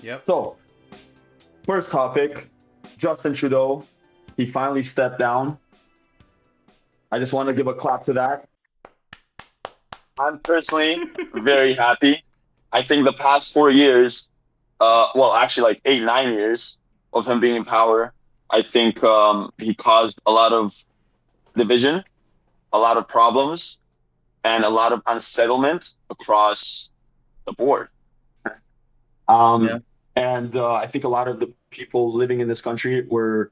Yep. So, first topic, Justin Trudeau. He finally stepped down. I just want to give a clap to that. I'm personally very happy. I think the past 4 years, well, actually like 8, 9 years of him being in power, I think he caused a lot of division, a lot of problems, and a lot of unsettlement across the board. Yeah. And I think a lot of the people living in this country were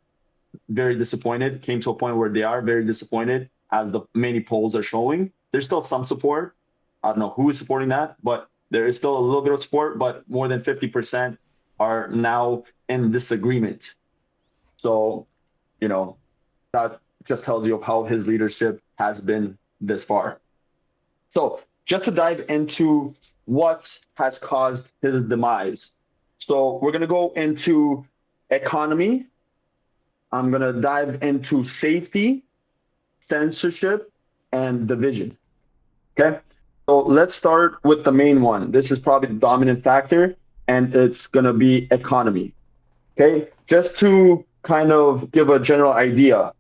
very disappointed, came to a point where they are very disappointed, as the many polls are showing. There's still some support. I don't know who is supporting that, but there is still a little bit of support, but more than 50% are now in disagreement. So, you know, that just tells you of how his leadership has been this far. So, just to dive into what has caused his demise. So, we're going to go into economy. I'm going to dive into safety, censorship, and division. Okay. So let's start with the main one. This is probably the dominant factor, and it's going to be economy. Okay. Just to kind of give a general idea,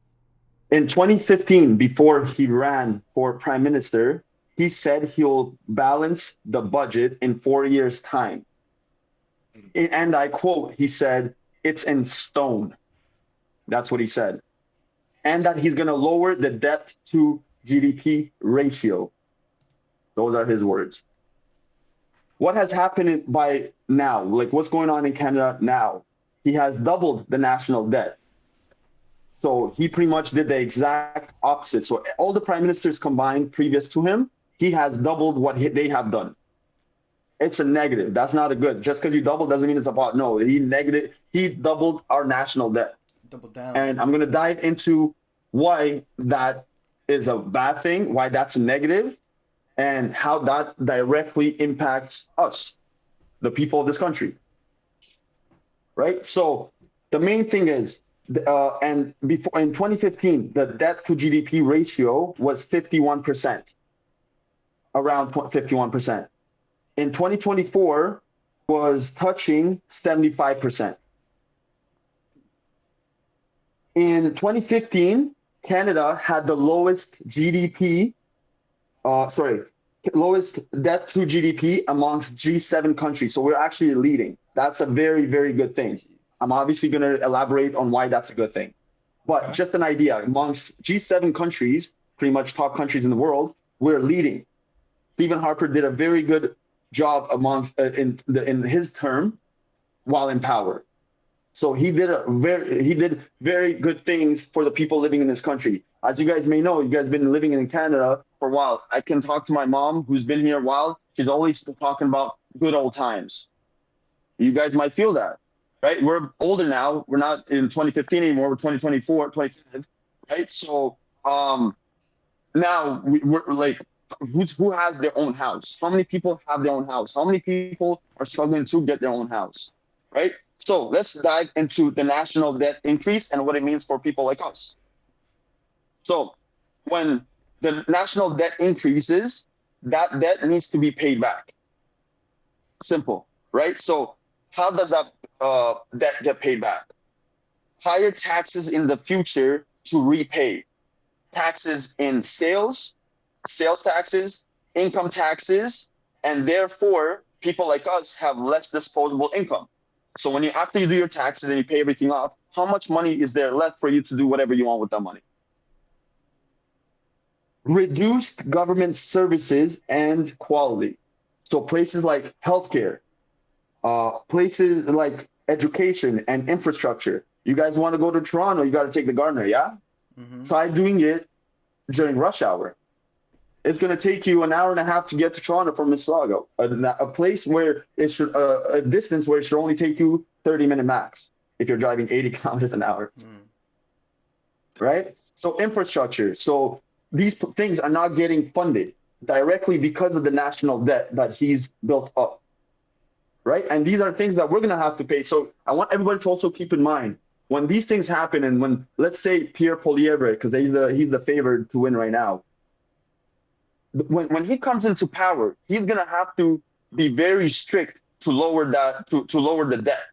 in 2015, before he ran for prime minister, he said he'll balance the budget in 4 years' time. And I quote, he said, it's in stone. That's what he said. And that he's going to lower the debt to GDP ratio. Those are his words. What has happened by now? Like what's going on in Canada now? He has doubled the national debt. So he pretty much did the exact opposite. So all the prime ministers combined previous to him, he has doubled what they have done. It's a negative. That's not a good. Just because you double doesn't mean it's a pot. No, he doubled our national debt. Double down. And I'm going to dive into why that is a bad thing, why that's a negative, and how that directly impacts us, the people of this country. Right? So the main thing is, and before in 2015, the debt to GDP ratio was 51%, around 51%. In 2024, was touching 75%. In 2015, Canada had the lowest lowest debt to GDP amongst G7 countries. So we're actually leading. That's a very, very good thing. I'm obviously going to elaborate on why that's a good thing. But just an idea, amongst G7 countries, pretty much top countries in the world, we're leading. Stephen Harper did a very good job amongst in his term while in power. So he did very good things for the people living in this country. As you guys may know, you guys have been living in Canada for a while. I can talk to my mom, who's been here a while. She's always talking about good old times. You guys might feel that, right? We're older now. We're not in 2015 anymore. We're 2024, 25, right? So now we're like, who has their own house? How many people have their own house? How many people are struggling to get their own house, right? So let's dive into the national debt increase and what it means for people like us. So when the national debt increases, that debt needs to be paid back. Simple, right? So how does that debt get paid back? Higher taxes in the future to repay. Taxes in sales taxes, income taxes, and therefore people like us have less disposable income. So when after you do your taxes and you pay everything off, how much money is there left for you to do whatever you want with that money? Reduced government services and quality. So places like healthcare, places like education and infrastructure. You guys want to go to Toronto, you got to take the Gardiner, yeah? Mm-hmm. Try doing it during rush hour. It's going to take you an hour and a half to get to Toronto from Mississauga, a place where it should, a distance where it should only take you 30-minute max if you're driving 80 kilometers an hour. Right? So infrastructure. So these things are not getting funded directly because of the national debt that he's built up. Right? And these are things that we're going to have to pay. So I want everybody to also keep in mind, when these things happen, and when, let's say, Pierre Poilievre, because he's the favored to win right now, when he comes into power, he's going to have to be very strict lower that to lower the debt.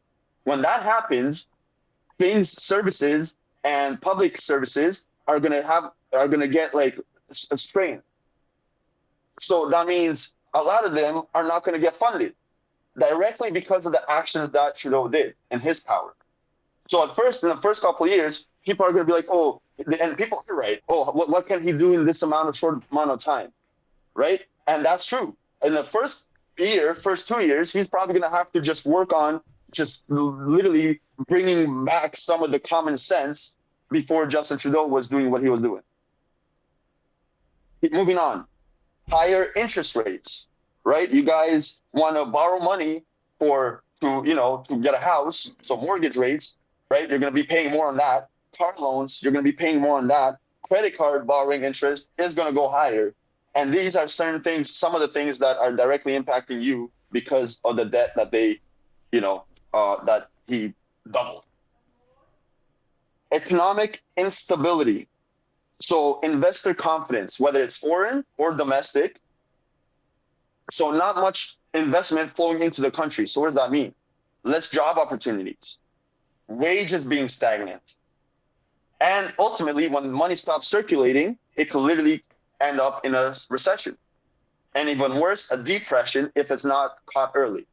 When that happens, services and public services are gonna get like a strain. So that means a lot of them are not gonna get funded directly because of the actions that Trudeau did in his power. So at first, in the first couple of years, people are gonna be like, oh, and people are right. Oh, what can he do in this short amount of time, right? And that's true. In the first 2 years, he's probably gonna have to just work on just literally bringing back some of the common sense before Justin Trudeau was doing what he was doing. Moving on, higher interest rates, right? You guys want to borrow money to get a house, so mortgage rates, right? You're going to be paying more on that. Car loans, you're going to be paying more on that. Credit card borrowing interest is going to go higher. And these are certain things, some of the things that are directly impacting you because of the debt that that he doubled. Economic instability. So investor confidence, whether it's foreign or domestic. So not much investment flowing into the country. So what does that mean? Less job opportunities, wages being stagnant. And ultimately, when money stops circulating, it could literally end up in a recession. And even worse, a depression if it's not caught early.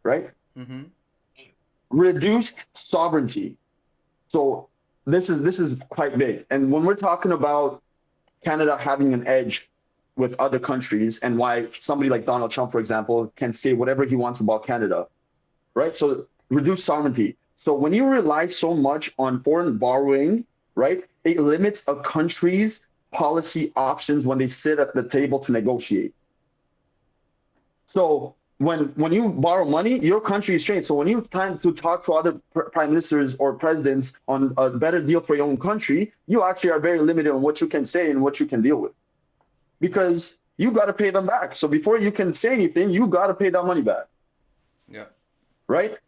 Right? Mm-hmm. Reduced sovereignty. So this is quite big. And when we're talking about Canada having an edge with other countries and why somebody like Donald Trump, for example, can say whatever he wants about Canada, right? So reduce sovereignty. So when you rely so much on foreign borrowing, right, it limits a country's policy options when they sit at the table to negotiate. So when you borrow money, your country is strained. So when you plan to talk to other prime ministers or presidents on a better deal for your own country, you actually are very limited on what you can say and what you can deal with, because you got to pay them back. So before you can say anything, you got to pay that money back. Yeah. Right.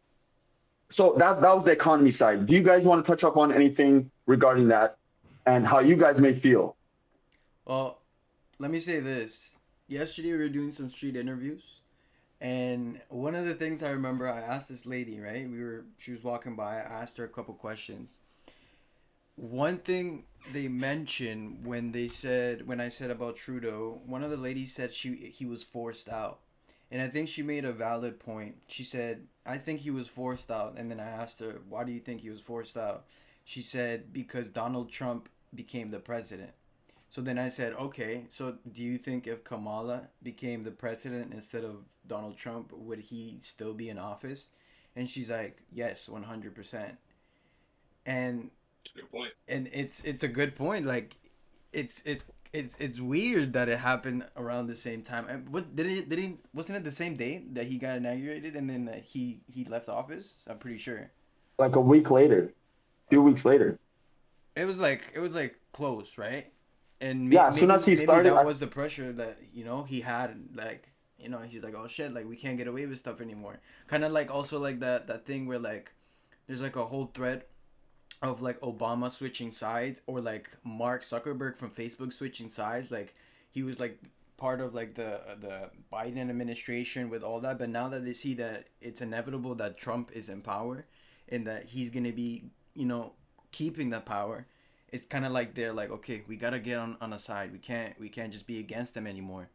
So that was the economy side. Do you guys want to touch up on anything regarding that and how you guys may feel? Well, let me say this. Yesterday we were doing some street interviews. And one of the things I remember, I asked this lady, right? She was walking by. I asked her a couple questions. One thing they mentioned when I said about Trudeau, one of the ladies said he was forced out. And I think she made a valid point. She said, I think he was forced out. And then I asked her, why do you think he was forced out? She said, because Donald Trump became the president. So then I said, okay, so do you think if Kamala became the president instead of Donald Trump, would he still be in office? And she's like, yes, 100%. And good point. And it's a good point. Like, it's weird that it happened around the same time. And wasn't it the same day that he got inaugurated and then he left office? I'm pretty sure. Like a week later, 2 weeks later. It was like close, right? And yeah, as soon as he started, that was the pressure that he had. Like, he's like, oh shit, like we can't get away with stuff anymore. Kind of like also like that thing where like there's like a whole thread of like Obama switching sides, or like Mark Zuckerberg from Facebook switching sides. Like he was like part of like the Biden administration with all that, but now that they see that it's inevitable that Trump is in power and that he's gonna be keeping that power, it's kind of like they're like, okay, we gotta get on a side. We can't just be against them anymore.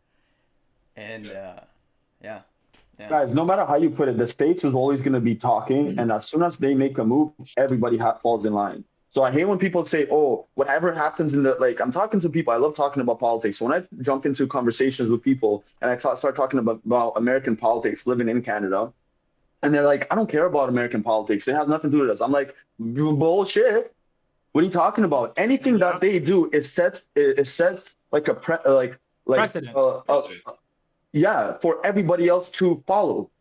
And yeah. Guys, no matter how you put it, the States is always going to be talking, and as soon as they make a move, everybody falls in line. So I hate when people say, oh, whatever happens I'm talking to people, I love talking about politics. So when I jump into conversations with people and I start talking about American politics, living in Canada, and they're like, I don't care about American politics. It has nothing to do with us. I'm like, bullshit. What are you talking about? Anything that they do, it sets like a precedent. Yeah, for everybody else to follow.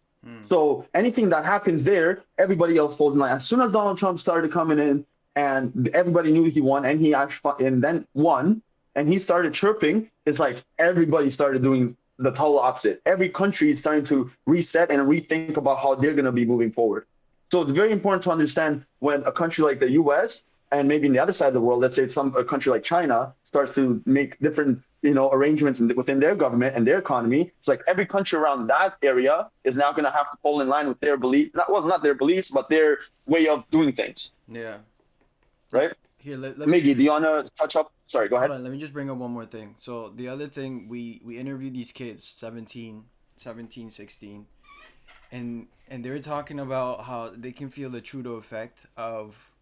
So anything that happens there, everybody else falls in line. As soon as Donald Trump started coming in and everybody knew he won and he actually and then won and he started chirping, it's like everybody started doing the total opposite. Every country is starting to reset and rethink about how they're going to be moving forward. So it's very important to understand when a country like the US and maybe in the other side of the world, let's say a country like China starts to make different arrangements within their government and their economy. It's like every country around that area is now going to have to fall in line with their belief, not their beliefs, but their way of doing things, Yeah. right? Here, let me Miggy, do you want to touch up? Sorry, go hold ahead. on. Let me just bring up one more thing. So the other thing, we interviewed these kids, 17, 16, and they were talking about how they can feel the Trudeau effect of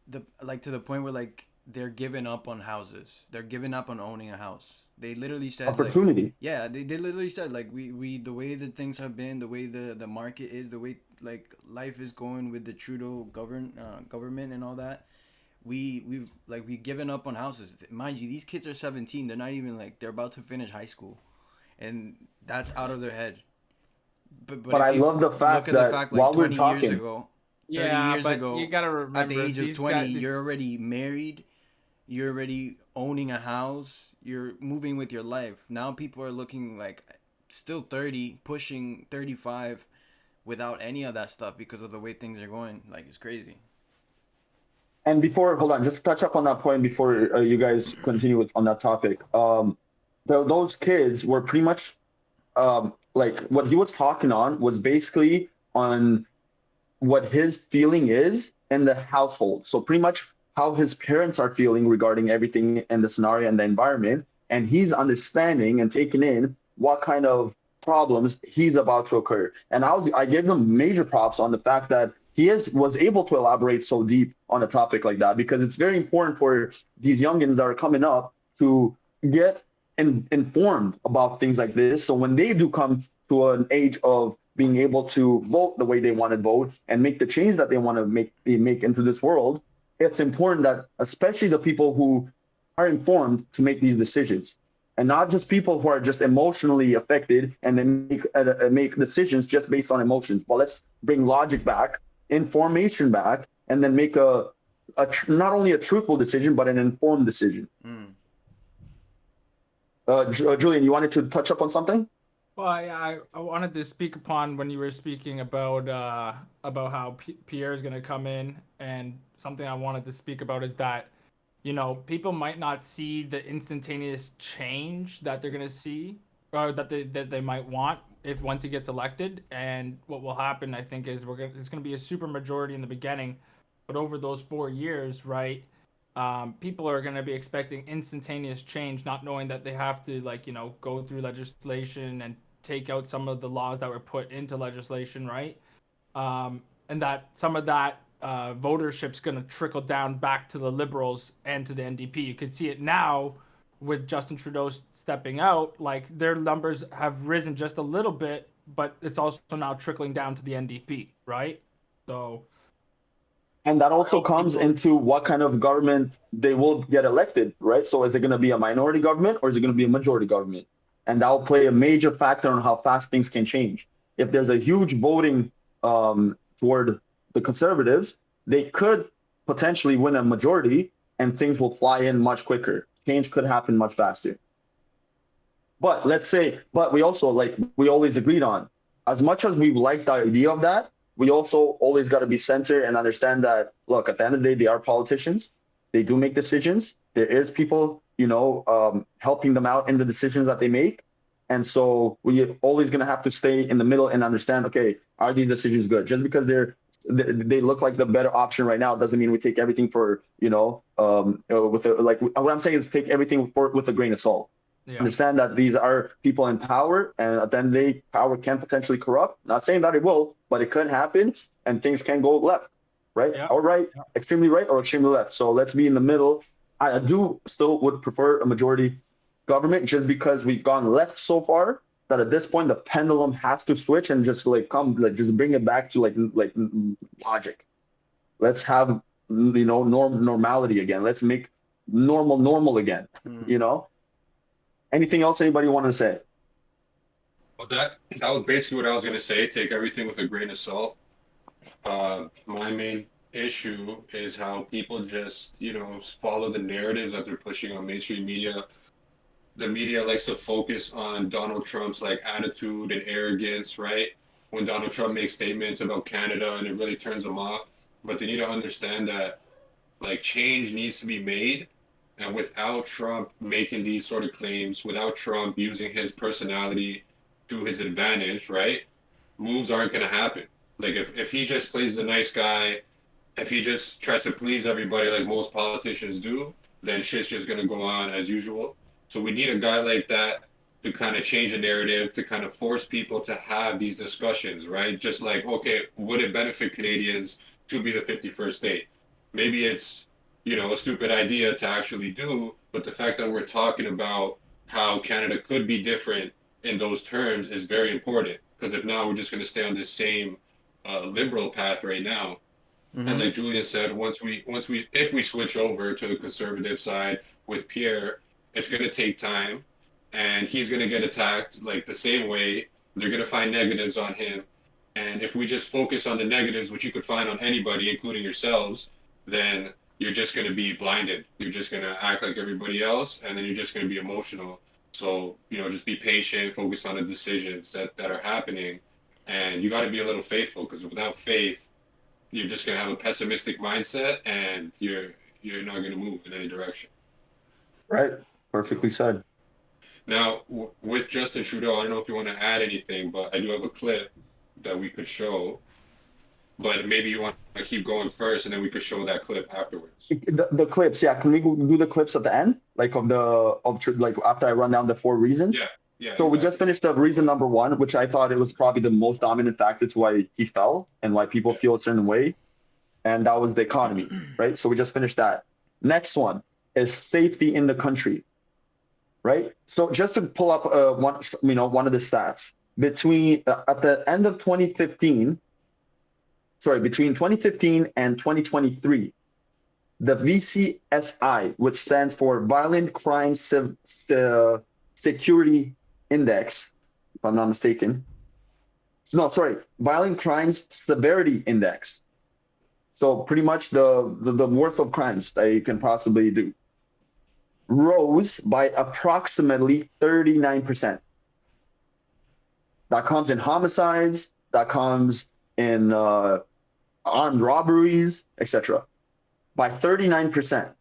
the like to the point where like they're giving up on houses. They're giving up on owning a house. They literally said like, Opportunity. yeah, they literally said like we the way that things have been, the way the market is, the way like life is going with the Trudeau government and all that. We've given up on houses. Mind you, these kids are 17. They're not even like they're about to finish high school, and that's out of their head. But But if I you love the look fact at the that fact like while we're 20 years talking, ago, 30 Yeah, years but you ago, gotta at the remember age of these 20, guys. you're already married, you're already owning a house, you're moving with your life. Now people are looking like still 30, pushing 35 without any of that stuff because of the way things are going. Like it's crazy. and before, hold on, just to touch up on that point before you guys continue on that topic. Those kids were pretty much like what he was talking on was basically on what his feeling is in the household. So pretty much how his parents are feeling regarding everything in the scenario and the environment, and he's understanding and taking in what kind of problems he's about to occur. And I gave him major props on the fact that he was able to elaborate so deep on a topic like that because it's very important for these youngins that are coming up to get informed about things like this. So when they do come to an age of being able to vote the way they want to vote and make the change that they want to make into this world, it's important that especially the people who are informed to make these decisions and not just people who are just emotionally affected and then make decisions just based on emotions. But let's bring logic back, information back, and then make not only a truthful decision but an informed decision. Mm. Julian, you wanted to touch up on something? Well, I wanted to speak upon when you were speaking about how Pierre is going to come in, and something I wanted to speak about is that people might not see the instantaneous change that they're going to see or that they might want if once he gets elected. And what will happen, I think, is there's going to be a super majority in the beginning, but over those 4 years, right? People are going to be expecting instantaneous change, not knowing that they have to go through legislation and take out some of the laws that were put into legislation, right? And that some of that votership's going to trickle down back to the Liberals and to the NDP. You could see it now with Justin Trudeau stepping out. Like their numbers have risen just a little bit, but it's also now trickling down to the NDP, right? So. And that I also hope comes people. into what kind of government they will get elected, right? So is it going to be a minority government or is it going to be a majority government? And that will play a major factor on how fast things can change. If there's a huge voting toward the Conservatives, they could potentially win a majority and things will fly in much quicker. Change could happen much faster. But we also we always agreed on, as much as we like the idea of that, we also always got to be centered and understand that, look, at the end of the day, they are politicians. They do make decisions. There is people, helping them out in the decisions that they make. And so we always going to have to stay in the middle and understand, okay, are these decisions good? Just because they look like the better option right now doesn't mean we take everything for, what I'm saying is take everything with a grain of salt. Yeah. Understand that these are people in power, and at the end of the day, power can potentially corrupt. Not saying that it will, but it could happen, and things can go left, right, Yeah. or right, Yeah. extremely right or extremely left. So let's be in the middle. I do still would prefer a majority government just because we've gone left so far that at this point the pendulum has to switch and just just bring it back to logic. Let's have normality again. Let's make normal again. Mm. Anything else anybody want to say? Well, that was basically what I was gonna say. Take everything with a grain of salt. My main issue is how people just, follow the narratives that they're pushing on mainstream media. The media likes to focus on Donald Trump's like attitude and arrogance, right? When Donald Trump makes statements about Canada and it really turns them off. But they need to understand that like change needs to be made And without Trump making these sort of claims, without Trump using his personality to his advantage, right? Moves aren't going to happen. Like if he just plays the nice guy, if he just tries to please everybody like most politicians do, then shit's just going to go on as usual. So we need a guy like that to kind of change the narrative, to kind of force people to have these discussions, right? Just like, okay, would it benefit Canadians to be the 51st state? Maybe it's, a stupid idea to actually do, but the fact that we're talking about how Canada could be different in those terms is very important. Because if not, we're just going to stay on this same liberal path right now. And like Julian said, if we switch over to the conservative side with Pierre, it's going to take time, and he's going to get attacked like the same way. They're going to find negatives on him, and if we just focus on the negatives, which you could find on anybody, including yourselves, then you're just going to be blinded. You're just going to act like everybody else, and then you're just going to be emotional. So just be patient, focus on the decisions that are happening, and you got to be a little faithful, because without faith you're just gonna have a pessimistic mindset, and you're not gonna move in any direction. Right. Perfectly said. Now, with Justin Trudeau, I don't know if you want to add anything, but I do have a clip that we could show. But maybe you want to keep going first, and then we could show that clip afterwards. The clips, yeah. Can we do the clips at the end, like like after I run down the 4 reasons? Yeah. Yeah. So we just finished up reason number 1, which I thought it was probably the most dominant factor to why he fell and why people feel a certain way. And that was the economy, right? So we just finished that. Next one is safety in the country, right? So just to pull up one of the stats between at the end of 2015, between 2015 and 2023, the VCSI, which stands for Violent Crime Security Index, if I'm not mistaken. Violent Crimes Severity Index. So pretty much the worst of crimes that you can possibly do, rose by approximately 39%. That comes in homicides, that comes in armed robberies, etc. by 39%.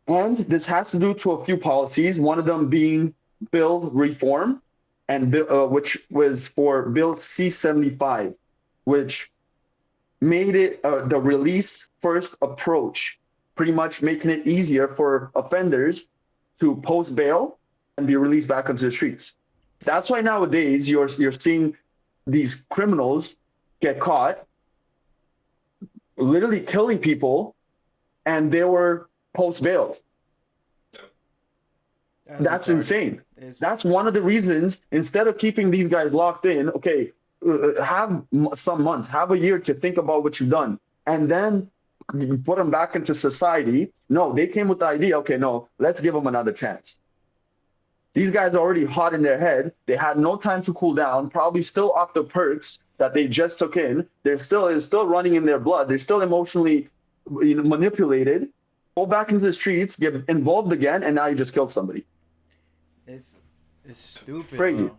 And this has to do to a few policies, one of them being bill reform, and which was for Bill C-75, which made it the release first approach, pretty much making it easier for offenders to post bail and be released back onto the streets. That's why nowadays you're seeing these criminals get caught literally killing people, and they were post bailed. That's insane. That's one of the reasons, instead of keeping these guys locked in, okay, have some months, have a year to think about what you've done, and then put them back into society. No, they came with the idea, okay, no, let's give them another chance. These guys are already hot in their head. They had no time to cool down, probably still off the perks that they just took in. It's still running in their blood. They're still emotionally manipulated. Go back into the streets, get involved again, and now you just killed somebody. It's stupid. Crazy. Bro.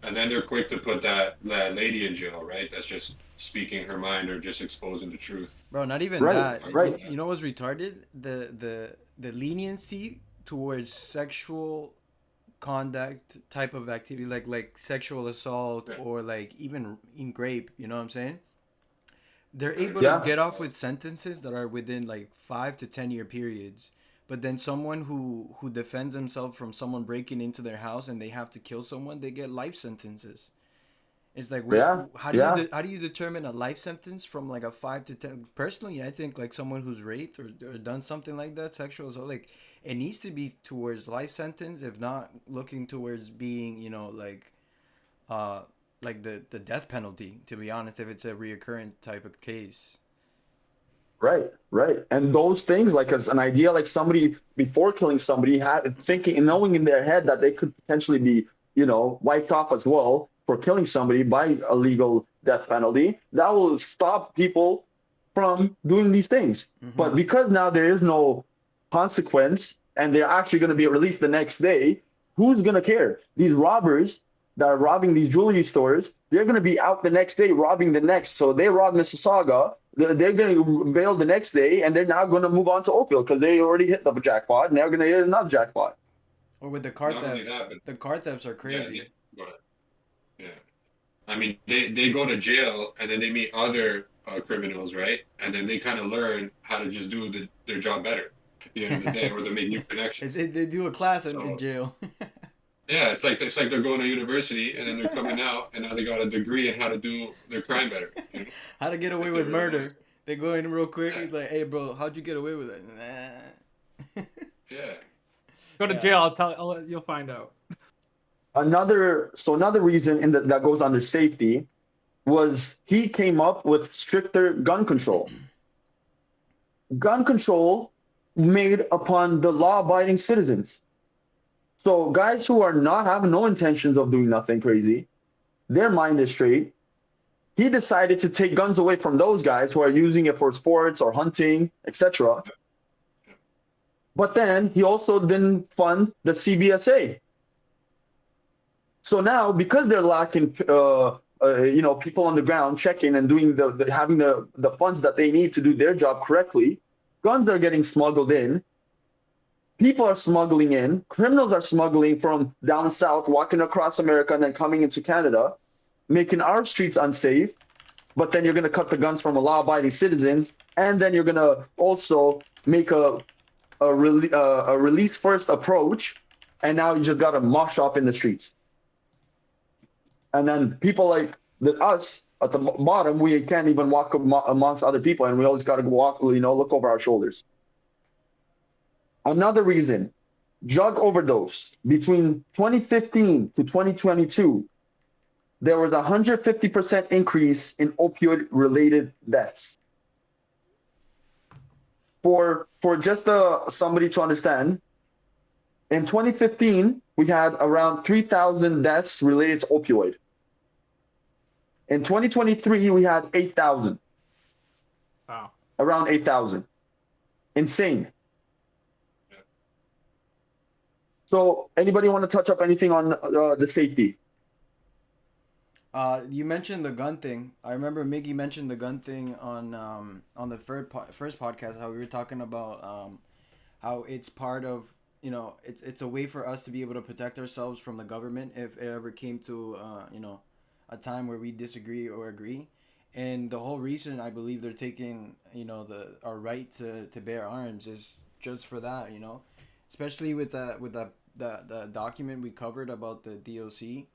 And then they're quick to put that lady in jail, right? That's just speaking her mind or just exposing the truth. Bro, not even that. Right. You know what's retarded? The leniency towards sexual conduct type of activity, like sexual assault, right, or like even in rape. You know what I'm saying? They're able to get off with sentences that are within like 5 to 10 year periods. But then someone who defends themselves from someone breaking into their house and they have to kill someone, they get life sentences. It's like, how do you determine a life sentence from like a 5 to 10? Personally, I think like someone who's raped or done something like that, sexual assault, like it needs to be towards life sentence, if not looking towards being, like the death penalty, to be honest, if it's a reoccurring type of case. Right. And those things, like as an idea, like somebody before killing somebody thinking and knowing in their head that they could potentially be, wiped off as well for killing somebody by a legal death penalty, that will stop people from doing these things. Mm-hmm. But because now there is no consequence and they're actually going to be released the next day, who's going to care? These robbers that are robbing these jewelry stores, they're going to be out the next day robbing the next. So they rob Mississauga, they're going to bail the next day, and they're now going to move on to Oakville because they already hit the jackpot, and they're going to hit another jackpot. Or with the car Not only thefts. that, but The car thefts are crazy. Yeah. I mean, they go to jail and then they meet other criminals, right? And then they kind of learn how to just do their job better at the end of the day, or they make new connections. They do a class in So, jail. yeah, it's like they're going to university and then they're coming out and now they got a degree in how to do their crime better. You know? How to get away Like with they murder. realize. They go in real quick. Yeah. He's like, "Hey, bro, how'd you get away with it?" Nah. Yeah. Go to Yeah. jail. You'll find out. Another reason that goes under safety was he came up with stricter gun control. Gun control made upon the law-abiding citizens. So guys who are not having no intentions of doing nothing crazy, their mind is straight. He decided to take guns away from those guys who are using it for sports or hunting, etc. But then he also didn't fund the CBSA. So now, because they're lacking, people on the ground checking and doing having the funds that they need to do their job correctly, guns are getting smuggled in. People are smuggling in. Criminals are smuggling from down south, walking across America and then coming into Canada, making our streets unsafe. But then you're going to cut the guns from law-abiding citizens, and then you're going to also make a release first approach, and now you just got a mosh up in the streets. And then people like us at the bottom, we can't even walk amongst other people, and we always got to walk, look over our shoulders. Another reason, drug overdose. Between 2015 to 2022, there was a 150% increase in opioid-related deaths. For just somebody to understand, in 2015, we had around 3,000 deaths related to opioid. In 2023, we had 8,000. Wow. Around 8,000. Insane. Yeah. So anybody want to touch up anything on the safety? You mentioned the gun thing. I remember Miggy mentioned the gun thing on the first podcast, how we were talking about how it's part of, it's a way for us to be able to protect ourselves from the government if it ever came to a time where we disagree or agree. And the whole reason I believe they're taking our right to bear arms is just for that, especially with the document we covered about the DOC.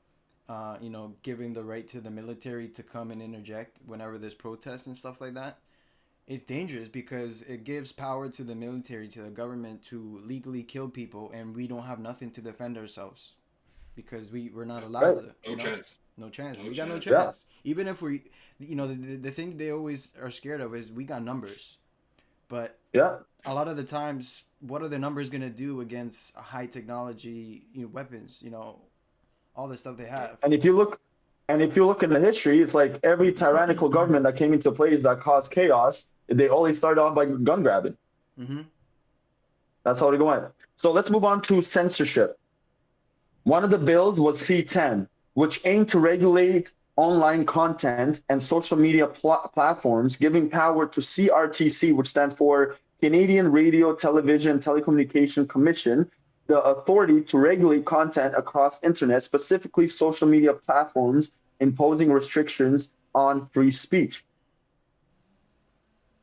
Giving the right to the military to come and interject whenever there's protests and stuff like that. It's dangerous because it gives power to the military, to the government to legally kill people, and we don't have nothing to defend ourselves because we're not allowed to. No chance. No chance. No We got no chance. chance. Yeah. Even if we, the thing they always are scared of is we got numbers. But yeah, a lot of the times, what are the numbers going to do against high technology weapons, all the stuff they have? And if you look in the history, it's like every tyrannical government that came into place that caused chaos, they always started off by gun grabbing. Mm-hmm. That's how they go on. So let's move on to censorship. One of the bills was C10, which aimed to regulate online content and social media platforms, giving power to CRTC, which stands for Canadian Radio, Television, Telecommunication Commission, the authority to regulate content across internet, specifically social media platforms, imposing restrictions on free speech.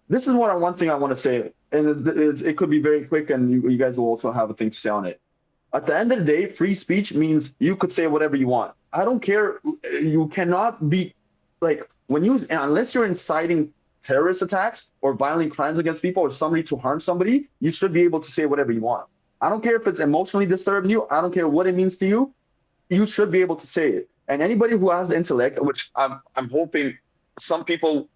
This is one thing I want to say, and it could be very quick, and you guys will also have a thing to say on it. At the end of the day, free speech means you could say whatever you want. I don't care. You cannot be unless you're inciting terrorist attacks or violent crimes against people or somebody to harm somebody, you should be able to say whatever you want. I don't care if it's emotionally disturbs you. I don't care what it means to you. You should be able to say it. And anybody who has intellect, which I'm hoping some people,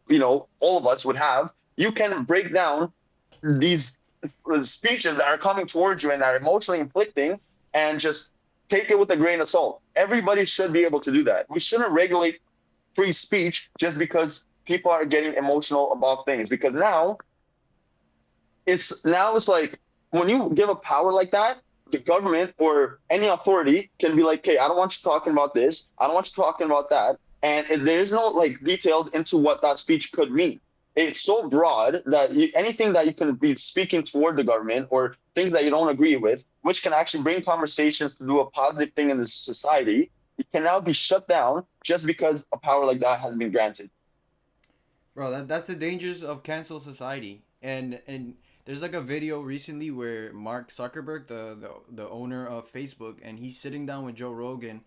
all of us would have, you can break down these speeches that are coming towards you and are emotionally inflicting and just take it with a grain of salt. Everybody should be able to do that. We shouldn't regulate free speech just because people are getting emotional about things. Because now it's like when you give a power like that, the government or any authority can be like, okay, I don't want you talking about this. I don't want you talking about that. and there's no like details into what that speech could mean. It's so broad that anything that you can be speaking toward the government or things that you don't agree with, which can actually bring conversations to do a positive thing in the society, it can now be shut down just because a power like that has been granted. Bro, that's the dangers of cancel society. And there's like a video recently where Mark Zuckerberg, the owner of Facebook, and he's sitting down with Joe Rogan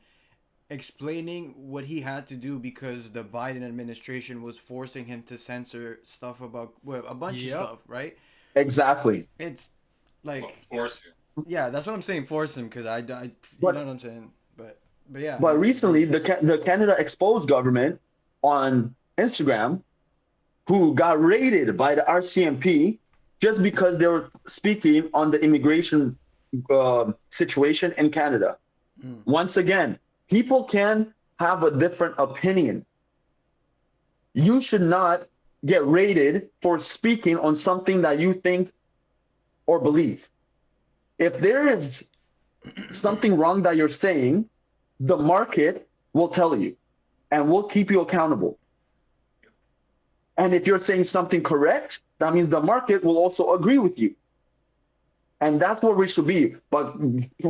explaining what he had to do because the Biden administration was forcing him to censor stuff about, well, a bunch of stuff, right? Exactly. It's like, Force you. yeah, that's what I'm saying, force him, because you know what I'm saying. But yeah. But recently, the Canada Exposed government on Instagram, who got raided by the RCMP just because they were speaking on the immigration situation in Canada. Once again, people can have a different opinion. You should not get raided for speaking on something that you think or believe. If there is something wrong that you're saying, the market will tell you and will keep you accountable. And if you're saying something correct, that means the market will also agree with you. And that's what we should be. But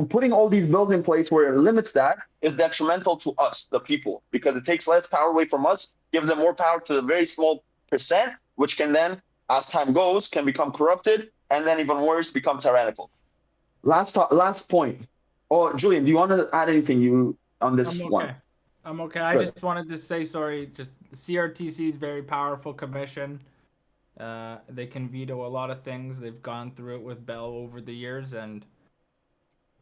putting all these bills in place where it limits that is detrimental to us, the people, because it takes less power away from us, gives them more power to the very small percent, which can then, as time goes, can become corrupted, and then even worse, become tyrannical. Last point. Oh, Julian, do you want to add anything on this one? I'm okay. I just wanted to say sorry. Just the CRTC is a very powerful commission. They can veto a lot of things. They've gone through it with Bell over the years, and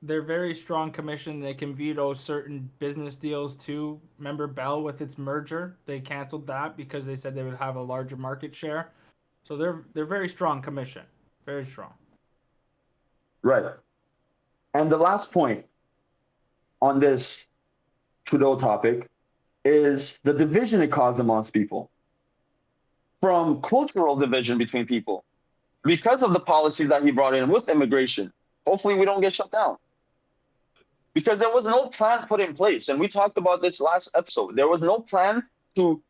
they're a very strong commission. They can veto certain business deals too. Remember Bell with its merger? They canceled that because they said they would have a larger market share. So they're very strong commission. Very strong. Right. And the last point on this Trudeau topic is the division it caused amongst people. From cultural division between people. Because of the policies that he brought in with immigration. Hopefully we don't get shut down. Because there was no plan put in place. And we talked about this last episode. There was no plan to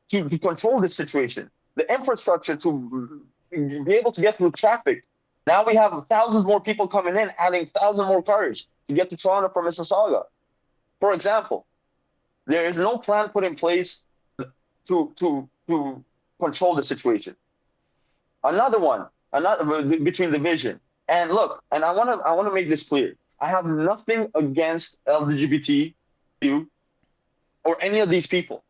control this situation. The infrastructure to be able to get through traffic. Now we have thousands more people coming in, adding thousands more cars to get to Toronto from Mississauga. For example, there is no plan put in place to control the situation. Another between division. And look, and I want to make this clear. I have nothing against LGBT or any of these people.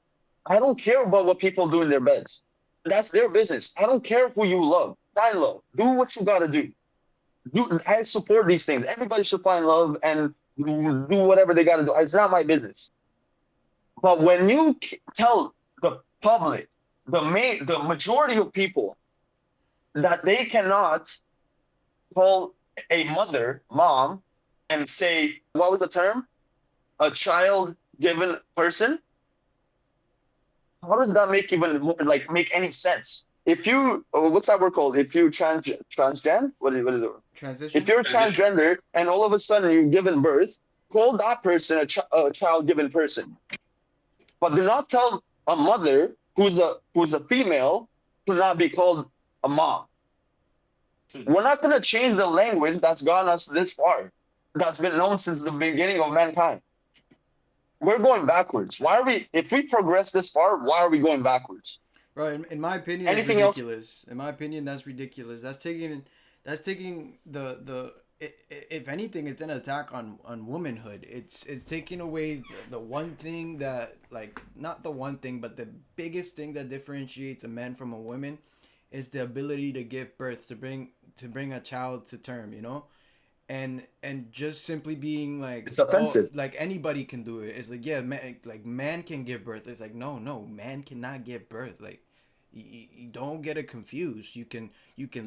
I don't care about what people do in their beds. That's their business. I don't care who you love. Find love. Do what you gotta do. I support these things. Everybody should find love and do whatever they gotta do. It's not my business. But when you tell the public, the majority of people, that they cannot call a mom, and say, what was the term? A child-given person? How does that make any sense? If you, what's that word called? If you transgen, what is it? Transition. If you're transgender and all of a sudden you're given birth, call that person a child-given person. But do not tell a mother who's a female to not be called a mom. We're not going to change the language that's gotten us this far. That's been known since the beginning of mankind. We're going backwards. If we progress this far, why are we going backwards? Bro, in my opinion, it's ridiculous. In my opinion, that's ridiculous. That's taking the if anything, it's an attack on womanhood. It's taking away the one thing that, like, not the one thing, but the biggest thing that differentiates a man from a woman is the ability to give birth, to bring a child to term, you know? And just simply being like, it's offensive. Oh, like anybody can do it. It's like, yeah, man can give birth. It's like, no, man cannot give birth. Like, you don't get it confused. You can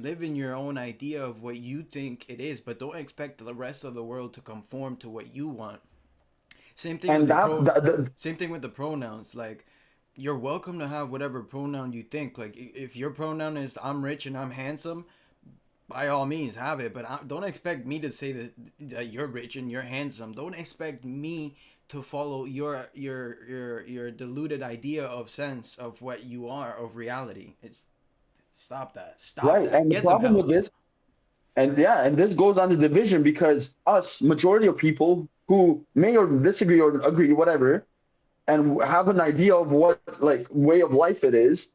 live in your own idea of what you think it is, but don't expect the rest of the world to conform to what you want. Same thing with the pronouns. Like, you're welcome to have whatever pronoun you think. Like, if your pronoun is I'm rich and I'm handsome, by all means have it, but don't expect me to say that you're rich and you're handsome. Don't expect me to follow your deluded idea of sense of what you are, of reality. It's stop that. Stop Right. that. And the Get some problem with help. this, and this goes on to division because us, majority of people who may or disagree or agree, whatever, and have an idea of what like way of life it is,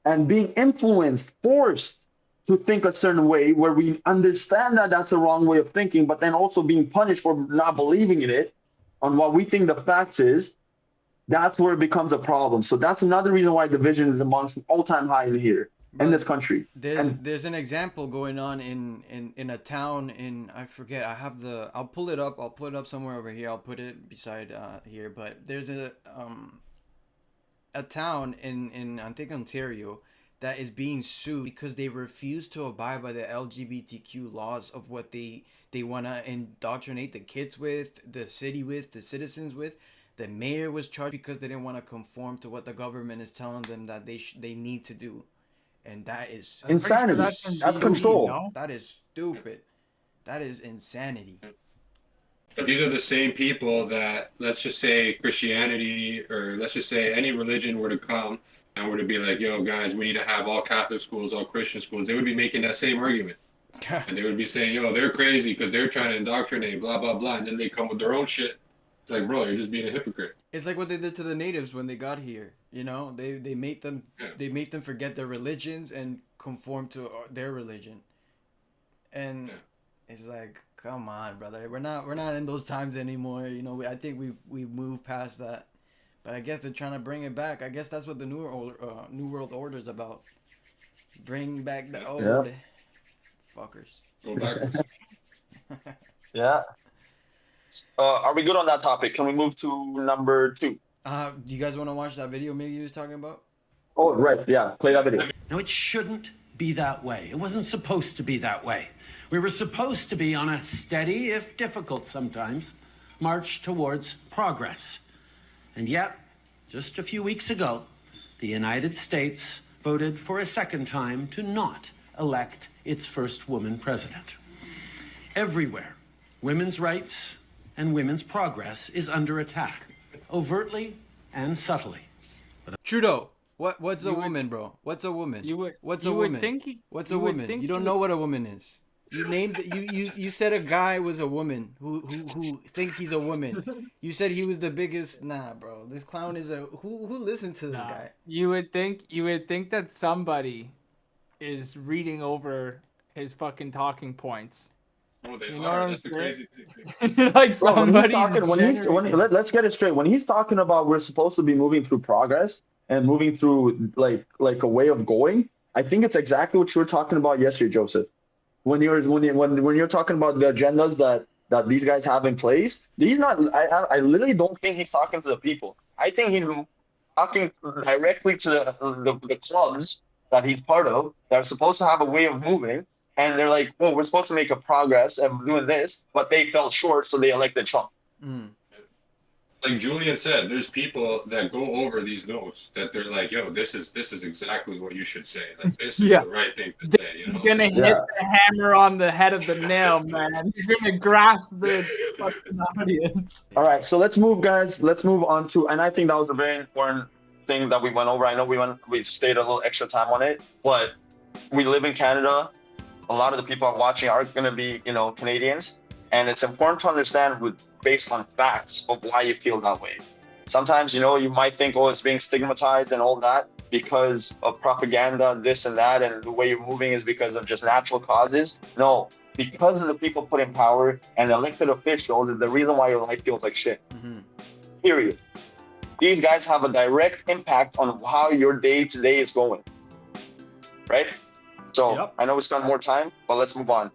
and being influenced, forced to think a certain way where we understand that that's a wrong way of thinking, but then also being punished for not believing in it on what we think the facts is, that's where it becomes a problem. So that's another reason why division is amongst all-time high in here in this country. And There's an example going on in a town in, I forget, I'll pull it up. I'll put it up somewhere over here. I'll put it beside here, but there's a town in I think Ontario that is being sued because they refuse to abide by the LGBTQ laws of what they want to indoctrinate the kids with, the city with, the citizens with. The mayor was charged because they didn't want to conform to what the government is telling them that they need to do. And that is insanity. That's control. No? that is stupid. That is insanity. But these are the same people that, let's just say Christianity, or let's just say any religion were to come and were to be like, yo, guys, we need to have all Catholic schools, all Christian schools, they would be making that same argument. And they would be saying, yo, they're crazy because they're trying to indoctrinate, blah, blah, blah. And then they come with their own shit. It's like, bro, you're just being a hypocrite. It's like what they did to the natives when they got here. You know, they made them forget their religions and conform to their religion. And it's like, come on, brother. We're not in those times anymore. You know, I think we moved past that. But I guess they're trying to bring it back. I guess that's what the New World Order is about. Bring back the old fuckers. Go backwards. Yeah. Are we good on that topic? Can we move to number 2? Do you guys want to watch that video maybe you was talking about? Oh, right. Yeah. Play that video. Now, it shouldn't be that way. It wasn't supposed to be that way. We were supposed to be on a steady, if difficult sometimes, march towards progress. And yet, just a few weeks ago, the United States voted for a second time to not elect its first woman president. Everywhere, women's rights and women's progress is under attack, overtly and subtly. Trudeau, what's a woman, bro? What's a woman? What's a woman? What's a woman? You don't know what a woman is. You named you said a guy was a woman who thinks he's a woman. You said he was the biggest. Nah, bro. This clown is a who listened to this guy? You would think that somebody is reading over his fucking talking points. Oh, they You know are. what I'm That's the saying? crazy thing. Like Bro, somebody. let's get it straight. When he's talking about we're supposed to be moving through progress and moving through like a way of going, I think it's exactly what you were talking about yesterday, Joseph. When you're talking about the agendas that these guys have in place, I literally don't think he's talking to the people. I think he's talking directly to the clubs that he's part of that are supposed to have a way of moving. And they're like, well, we're supposed to make a progress and we're doing this, but they fell short, so they elected Trump. Like Julian said, there's people that go over these notes that they're like, yo, this is exactly what you should say. Like, this is the right thing to say. You know? You're gonna hit the hammer on the head of the nail, man. You're gonna grasp the fucking audience. All right, so let's move, guys. Let's move on to, and I think that was a very important thing that we went over. I know we stayed a little extra time on it, but we live in Canada. A lot of the people I'm watching are going to be, Canadians. And it's important to understand based on facts of why you feel that way. Sometimes, you might think, oh, it's being stigmatized and all that because of propaganda, this and that, and the way you're moving is because of just natural causes. No, because of the people put in power and elected officials is the reason why your life feels like shit. Period. These guys have a direct impact on how your day-to-day is going. Right? So I know we spent more time, but let's move on.